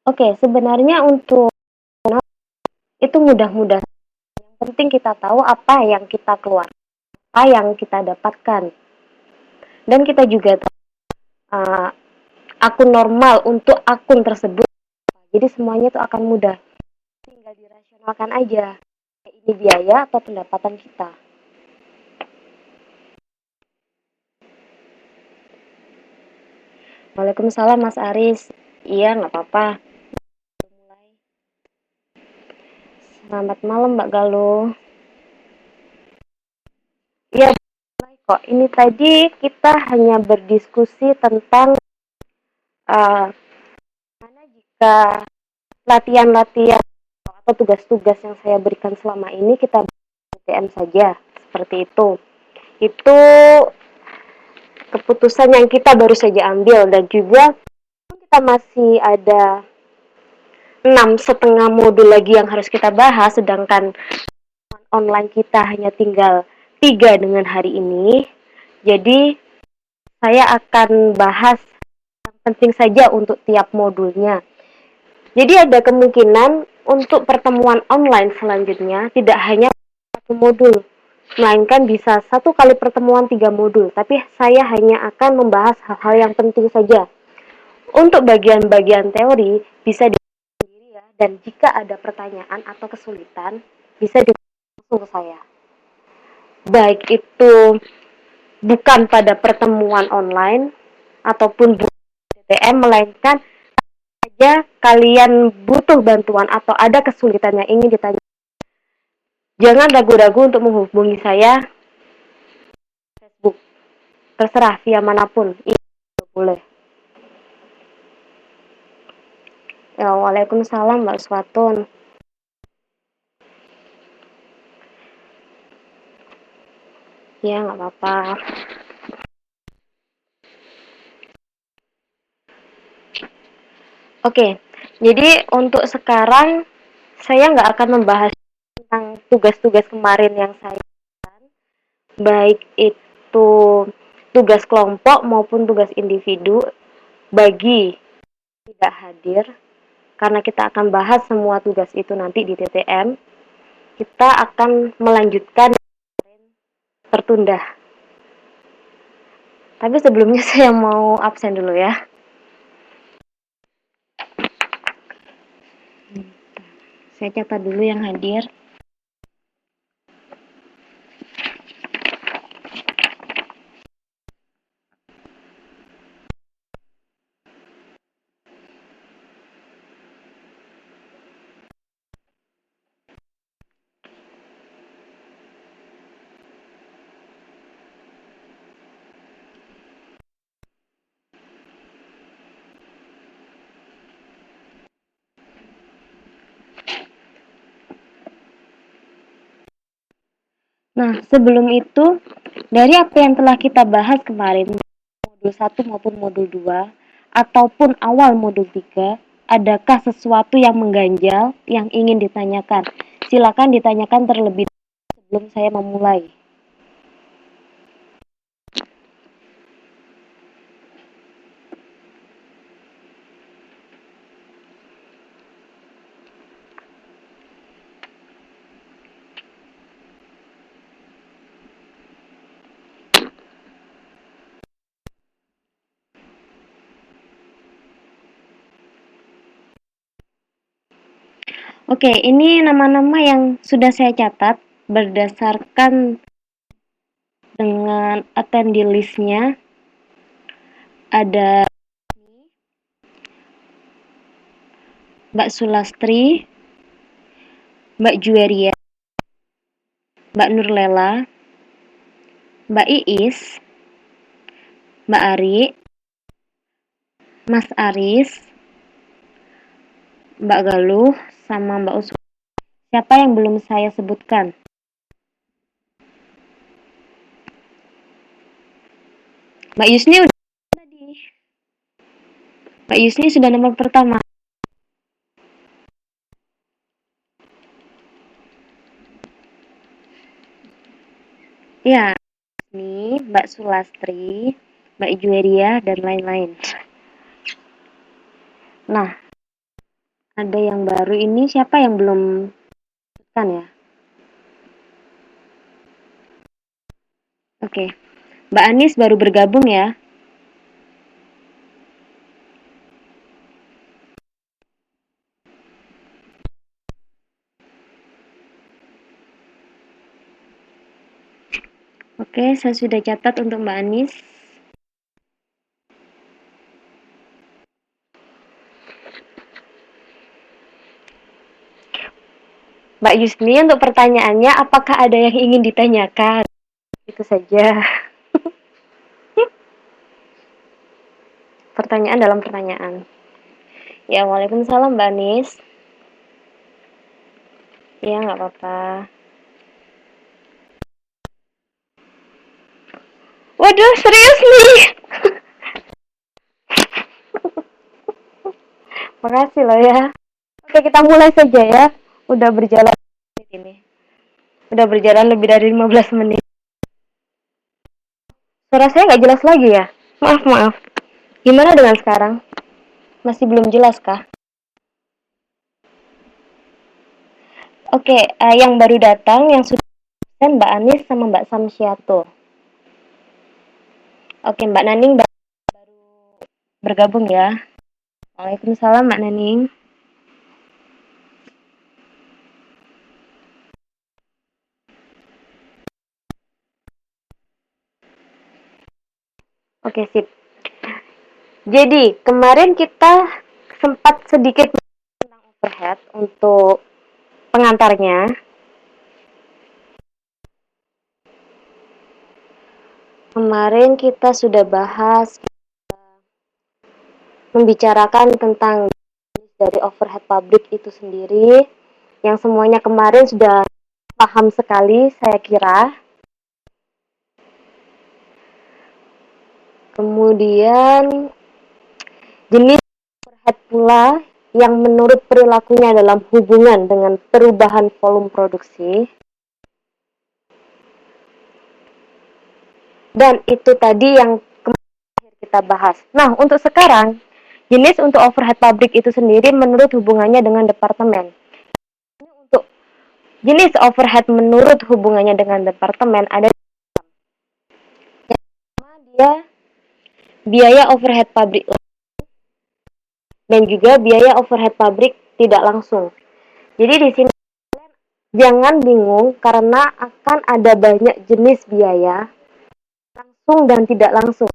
Oke, sebenarnya untuk itu mudah-mudah. Yang penting kita tahu apa yang kita keluar, apa yang kita dapatkan. Dan kita juga tahu uh, akun normal untuk akun tersebut. Jadi semuanya itu akan mudah. Tinggal dirasionalkan aja. Ini biaya atau pendapatan kita. Waalaikumsalam Mas Aris. Iya, nggak apa-apa. Selamat malam Mbak Galuh. Iya, baik kok. Ini tadi kita hanya berdiskusi tentang uh, mana jika latihan-latihan atau tugas-tugas yang saya berikan selama ini kita PTM saja, seperti itu. Itu keputusan yang kita baru saja ambil, dan juga kita masih ada 6,5 modul lagi yang harus kita bahas, sedangkan online kita hanya tinggal 3 dengan hari ini. Jadi saya akan bahas yang penting saja untuk tiap modulnya. Jadi ada kemungkinan untuk pertemuan online selanjutnya tidak hanya satu modul, melainkan bisa 1 kali pertemuan 3 modul. Tapi saya hanya akan membahas hal-hal yang penting saja. Untuk bagian-bagian teori bisa diri ya, dan jika ada pertanyaan atau kesulitan bisa langsung ke saya. Baik itu bukan pada pertemuan online ataupun TTM, melainkan saja kalian butuh bantuan atau ada kesulitan yang ingin ditanya, jangan ragu-ragu untuk menghubungi saya Facebook, terserah via manapun, itu boleh. Ya, waalaikumsalam Mbak Swatun. Ya, nggak apa-apa. Oke, jadi untuk sekarang saya nggak akan membahas tentang tugas-tugas kemarin yang saya, baik itu tugas kelompok maupun tugas individu bagi tidak hadir, karena kita akan bahas semua tugas itu nanti di TTM. Kita akan melanjutkan tertunda. Tapi sebelumnya saya mau absen dulu ya. Saya catat dulu yang hadir. Nah, sebelum itu, dari apa yang telah kita bahas kemarin, modul 1 maupun modul 2, ataupun awal modul 3, adakah sesuatu yang mengganjal yang ingin ditanyakan? Silakan ditanyakan terlebih dahulu sebelum saya memulai. Oke, ini nama-nama yang sudah saya catat berdasarkan dengan attendee list-nya. Ada Mbak Sulastri, Mbak Jueria, Mbak Nurlela, Mbak Iis, Mbak Ari, Mas Aris, Mbak Galuh, sama Mbak Uswa. Siapa yang belum saya sebutkan? Mbak Yusni udah tadi. Mbak Yusni sudah nomor pertama. Ya, ini Mbak Sulastri, Mbak Jueria, dan lain-lain. Nah, Ada yang baru ini, siapa yang belum kan ya? Oke. Mbak Anis baru bergabung ya. Oke, saya sudah catat untuk Mbak Anis. Mbak Yusni, untuk pertanyaannya, apakah ada yang ingin ditanyakan? Itu saja. Pertanyaan dalam pertanyaan. Ya, waalaikumsalam Mbak Anis. Ya, nggak apa-apa. Waduh, serius nih. Makasih loh ya. Oke, kita mulai saja ya. Udah berjalan ini. Udah berjalan lebih dari 15 menit. Suara saya nggak jelas lagi ya? Maaf, maaf. Gimana dengan sekarang? Masih belum jelas kah? Oke, yang baru datang, yang sudah Mbak Anis sama Mbak Samsiato. Oke, Mbak Naning baru bergabung ya. Waalaikumsalam Mbak Naning. Oke, sip. Jadi, kemarin kita sempat sedikit tentang overhead untuk pengantarnya. Kemarin kita sudah bahas, membicarakan tentang dari overhead pabrik itu sendiri, yang semuanya kemarin sudah paham sekali, saya kira. Kemudian, jenis overhead pula yang menurut perilakunya dalam hubungan dengan perubahan volume produksi. Dan itu tadi yang kemarin kita bahas. Nah, untuk sekarang, jenis untuk overhead pabrik itu sendiri menurut hubungannya dengan departemen. Untuk jenis overhead menurut hubungannya dengan departemen ada yang pertama dia biaya overhead pabrik dan juga biaya overhead pabrik tidak langsung. Jadi di sini jangan bingung karena akan ada banyak jenis biaya langsung dan tidak langsung.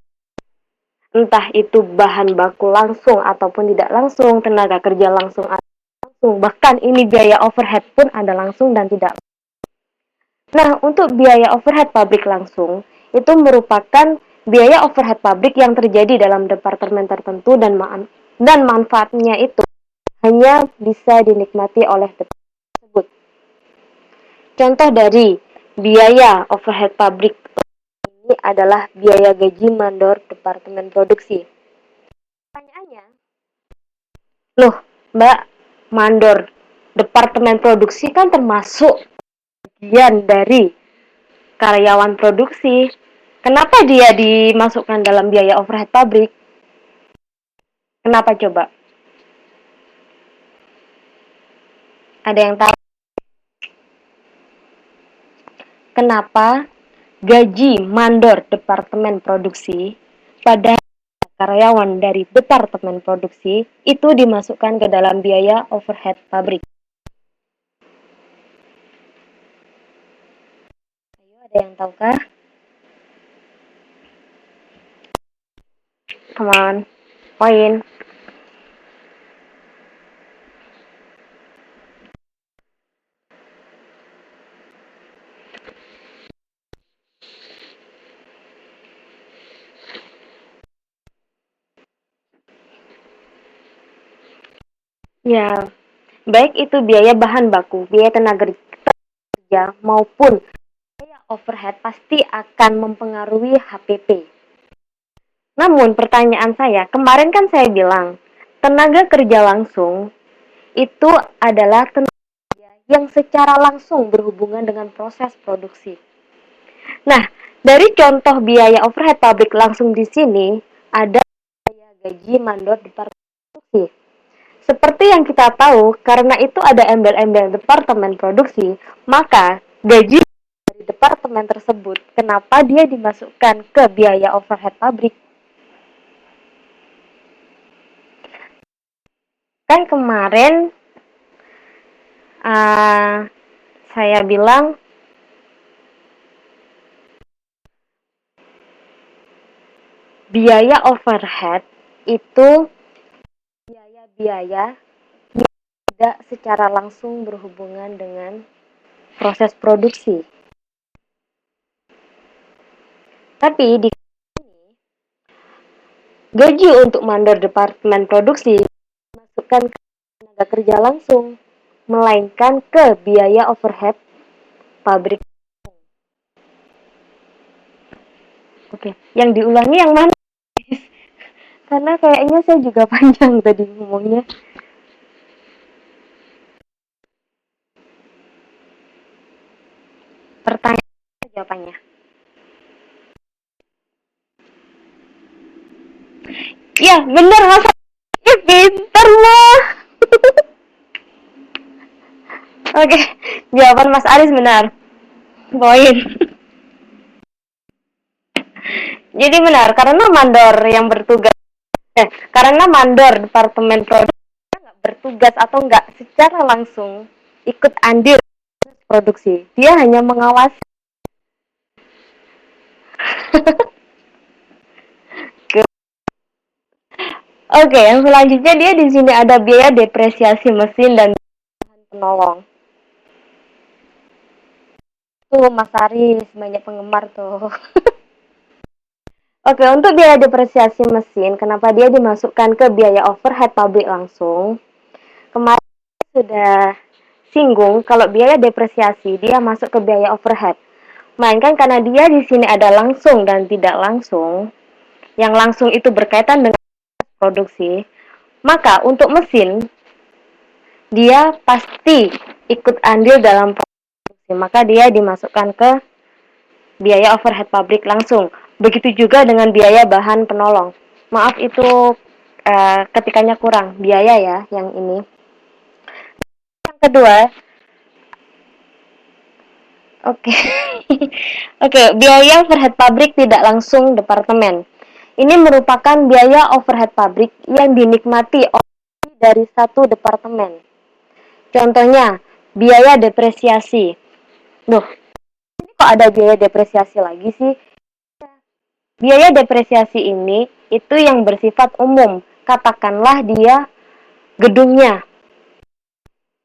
Entah itu bahan baku langsung ataupun tidak langsung, tenaga kerja langsung atau langsung. Bahkan ini biaya overhead pun ada langsung dan tidak. Nah, untuk biaya overhead pabrik langsung, itu merupakan biaya overhead pabrik yang terjadi dalam departemen tertentu dan manfaatnya itu hanya bisa dinikmati oleh departemen tersebut. Contoh dari biaya overhead pabrik ini adalah biaya gaji mandor departemen produksi. Pertanyaannya, loh Mbak, mandor departemen produksi kan termasuk bagian dari karyawan produksi. Kenapa dia dimasukkan dalam biaya overhead pabrik? Kenapa coba? Ada yang tahu? Kenapa gaji mandor departemen produksi pada karyawan dari departemen produksi itu dimasukkan ke dalam biaya overhead pabrik? Ayo, ada yang tahukah? Come on, poin. Ya, baik itu biaya bahan baku, biaya tenaga kerja maupun biaya overhead pasti akan mempengaruhi HPP. Namun pertanyaan saya, kemarin kan saya bilang, tenaga kerja langsung itu adalah tenaga kerja yang secara langsung berhubungan dengan proses produksi. Nah, dari contoh biaya overhead pabrik langsung di sini ada biaya gaji mandor departemen produksi. Seperti yang kita tahu, karena itu ada embel-embel departemen produksi, maka gaji dari departemen tersebut, kenapa dia dimasukkan ke biaya overhead pabrik? Kan kemarin saya bilang biaya overhead itu biaya-biaya yang tidak secara langsung berhubungan dengan proses produksi. Tapi di gaji untuk mandor departemen produksi dimasukkan ke tenaga kerja langsung, melainkan ke biaya overhead pabrik. Oke, yang diulangi yang mana? Karena kayaknya saya juga panjang tadi ngomongnya. Pertanyaan jawabannya. Ya, benar Mas. Ya, pintar mah. Oke, jawaban Mas Aris benar. Poin. Jadi benar, karena mandor yang bertugas karena mandor departemen produksi nggak bertugas atau nggak secara langsung ikut andil produksi. Dia hanya mengawasi. Oke, yang selanjutnya dia di sini ada biaya depresiasi mesin dan penolong. Tuh Mas Aris, banyak penggemar tuh. Oke, untuk biaya depresiasi mesin, kenapa dia dimasukkan ke biaya overhead pabrik langsung? Kemarin sudah singgung kalau biaya depresiasi dia masuk ke biaya overhead. Melainkan karena dia di sini ada langsung dan tidak langsung, yang langsung itu berkaitan dengan produksi, maka untuk mesin dia pasti ikut andil dalam produksi, maka dia dimasukkan ke biaya overhead pabrik langsung. Begitu juga dengan biaya bahan penolong. Maaf itu ketikanya kurang, biaya ya yang ini. Yang kedua, oke. Oke, biaya overhead pabrik tidak langsung departemen. Ini merupakan biaya overhead pabrik yang dinikmati dari satu departemen. Contohnya, biaya depresiasi. Duh, ini kok ada biaya depresiasi lagi sih? Biaya depresiasi ini itu yang bersifat umum. Katakanlah dia gedungnya.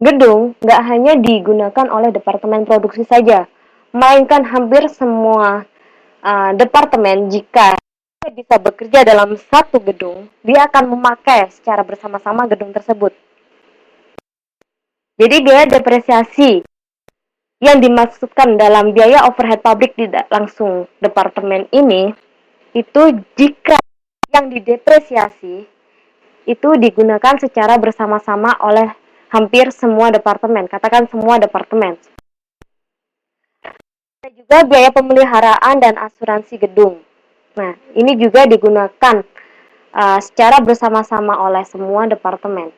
Gedung nggak hanya digunakan oleh departemen produksi saja, melainkan hampir semua departemen jika bisa bekerja dalam satu gedung, dia akan memakai secara bersama-sama gedung tersebut. Jadi biaya depresiasi yang dimasukkan dalam biaya overhead pabrik tidak langsung departemen ini, itu jika yang didepresiasi itu digunakan secara bersama-sama oleh hampir semua departemen, katakan semua departemen. Ada juga biaya pemeliharaan dan asuransi gedung. Nah, ini juga digunakan secara bersama-sama oleh semua departemen.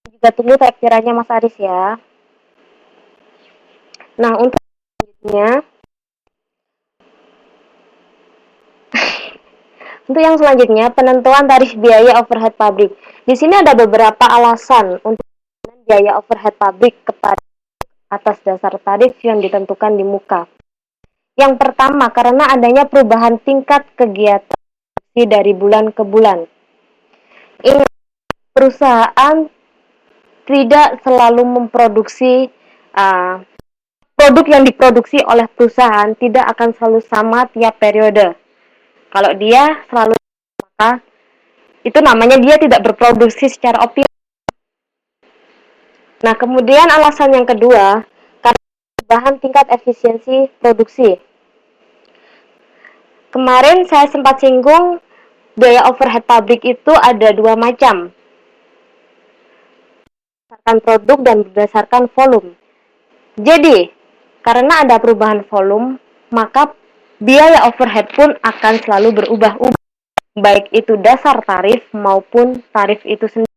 Juga tunggu takdirannya Mas Aris ya. Nah, untuk selanjutnya, untuk yang selanjutnya penentuan tarif biaya overhead pabrik. Di sini ada beberapa alasan untuk biaya overhead pabrik kepada atas dasar tarif yang ditentukan di muka. Yang pertama, karena adanya perubahan tingkat kegiatan dari bulan ke bulan. Ingat, perusahaan tidak selalu memproduksi produk yang diproduksi oleh perusahaan tidak akan selalu sama tiap periode. Kalau dia selalu maka itu namanya dia tidak berproduksi secara optimal. Nah, kemudian alasan yang kedua, karena perubahan tingkat efisiensi produksi. Kemarin saya sempat singgung biaya overhead pabrik itu ada dua macam. Berdasarkan produk dan berdasarkan volume. Jadi, karena ada perubahan volume, maka biaya overhead pun akan selalu berubah-ubah. baik itu dasar tarif maupun tarif itu sendiri.